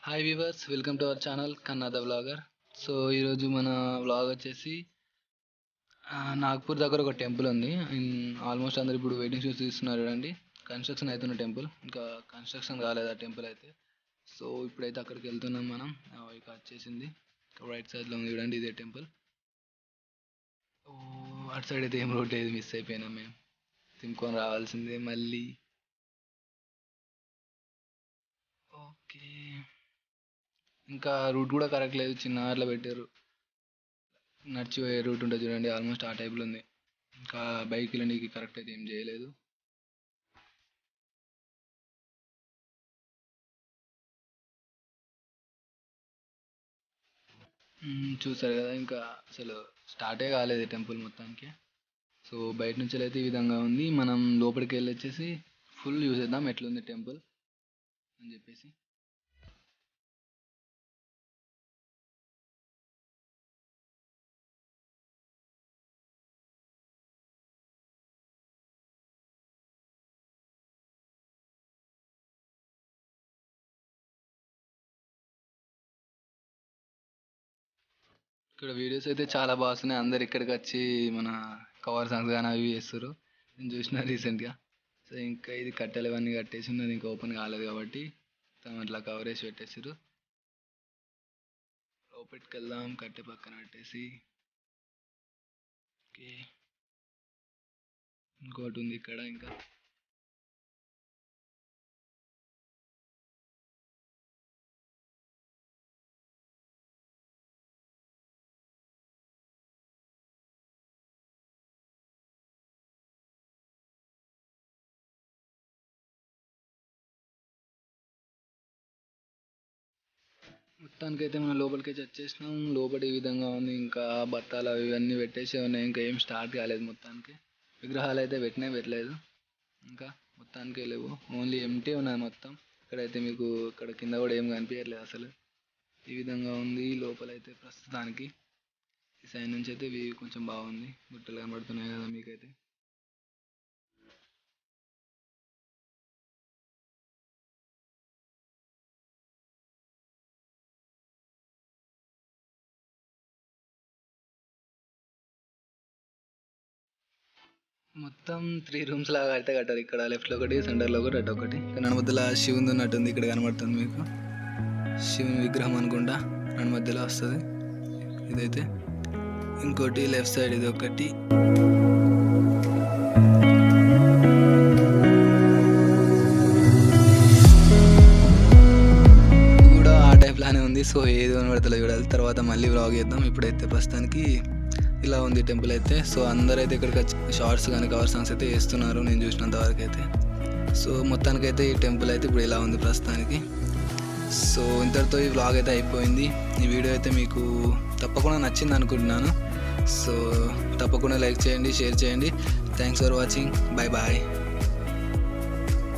Hi weavers, welcome to our channel కన్నా the vlogger. So ఈరోజు మన వ్లాగ్ వచ్చేసి నాగ్పూర్ దగ్గర ఒక టెంపుల్ ఉంది. ఆల్మోస్ట్ అందరు ఇప్పుడు వెయిటింగ్ షూస్ తీస్తున్నారు చూడండి. కన్స్ట్రక్షన్ అవుతున్న టెంపుల్, ఇంకా కన్స్ట్రక్షన్ కాలేదు ఆ టెంపుల్ అయితే. సో ఇప్పుడైతే అక్కడికి వెళ్తున్నాం మనం. ఇక వచ్చేసింది, రైట్ సైడ్లో ఉంది చూడండి, ఇదే టెంపుల్. ఓ అటు సైడ్ అయితే ఏం రోడ్ లేదు, మిస్ అయిపోయినాం మేము. తిమ్ముకొని రావాల్సిందే మళ్ళీ. ఓకే, ఇంకా రూట్ కూడా కరెక్ట్ లేదు, చిన్న అట్లా పెట్టారు. నడిచిపోయే రూట్ ఉంటుంది చూడండి, ఆల్మోస్ట్ ఆ టైప్లో ఉంది. ఇంకా బైక్ వెళ్ళడానికి కరెక్ట్ అయితే ఏం చేయలేదు. చూసారు కదా, ఇంకా అసలు స్టార్టే కాలేదు టెంపుల్ మొత్తానికి. సో బయట నుంచి అయితే ఈ విధంగా ఉంది. మనం లోపలికి వెళ్ళి వచ్చేసి ఫుల్ యూజ్ చేద్దాం ఎట్లుంది టెంపుల్ అని చెప్పేసి. ఇక్కడ వీడియోస్ అయితే చాలా బాగున్నాయి. అందరు ఇక్కడికి వచ్చి మన కవర్ సాంగ్స్ కానీ అవి చేస్తారు. నేను చూసిన రీసెంట్గా. సో ఇంకా ఇది కట్టెలు ఇవన్నీ కట్టేసి ఉన్నది, ఇంకా ఓపెన్ కాలేదు కాబట్టి మొత్తం అట్లా కవర్ వేసి పెట్టేసారు. లోపలికి వెళ్దాం, కట్టె పక్కన పెట్టేసి. ఓకే, ఇంకోటి ఉంది ఇక్కడ ఇంకా. మొత్తానికి అయితే మనం లోపలికి అయితే వచ్చేసినాం. లోపల ఈ విధంగా ఉంది. ఇంకా బత్తాలు అవి ఇవన్నీ పెట్టేసి ఉన్నాయి, ఇంకా ఏం స్టార్ట్ కాలేదు. మొత్తానికి విగ్రహాలు అయితే పెట్టలేదు ఇంకా. మొత్తానికి లేవు, ఓన్లీ ఎంటీ ఉన్నది మొత్తం. ఇక్కడైతే మీకు ఇక్కడ కింద కూడా ఏం కనిపించట్లేదు అసలు. ఈ విధంగా ఉంది లోపలైతే ప్రస్తుతానికి. ఈ సైడ్ నుంచి అయితే వ్యూ కొంచెం బాగుంది, గుట్టలు కనబడుతున్నాయి కదా మీకైతే. మొత్తం 3 రూమ్స్ లాగా అయితే కట్టారు. ఇక్కడ లెఫ్ట్లో ఒకటి, సెంటర్లో ఒకటి, అటు ఒకటి. ఇక్కడ మధ్యలో శివుంది ఉన్నట్టుంది, ఇక్కడ కనబడుతుంది మీకు. శివుని విగ్రహం అనుకుంటా నన్ను మధ్యలో వస్తుంది ఇదైతే. ఇంకోటి లెఫ్ట్ సైడ్ ఇది ఒకటి. కూడా ఆ టైప్ లానే ఉంది. సో ఏది కనబడతలో చూడాలి, తర్వాత మళ్ళీ వ్లాగ్ చేద్దాం. ఇప్పుడైతే ప్రస్తుతానికి ఇలా ఉంది టెంపుల్ అయితే. సో అందరైతే ఇక్కడికి వచ్చి షార్ట్స్ కానీ కవర్ సాంగ్స్ అయితే వేస్తున్నారు నేను చూసినంత వరకు అయితే. సో మొత్తానికైతే ఈ టెంపుల్ అయితే ఇప్పుడు ఇలా ఉంది ప్రస్తుతానికి. సో ఇంతటితో ఈ వ్లాగ్ అయితే అయిపోయింది. ఈ వీడియో అయితే మీకు తప్పకుండా నచ్చింది అనుకుంటున్నాను. సో తప్పకుండా లైక్ చేయండి, షేర్ చేయండి. Thanks for watching. Bye bye.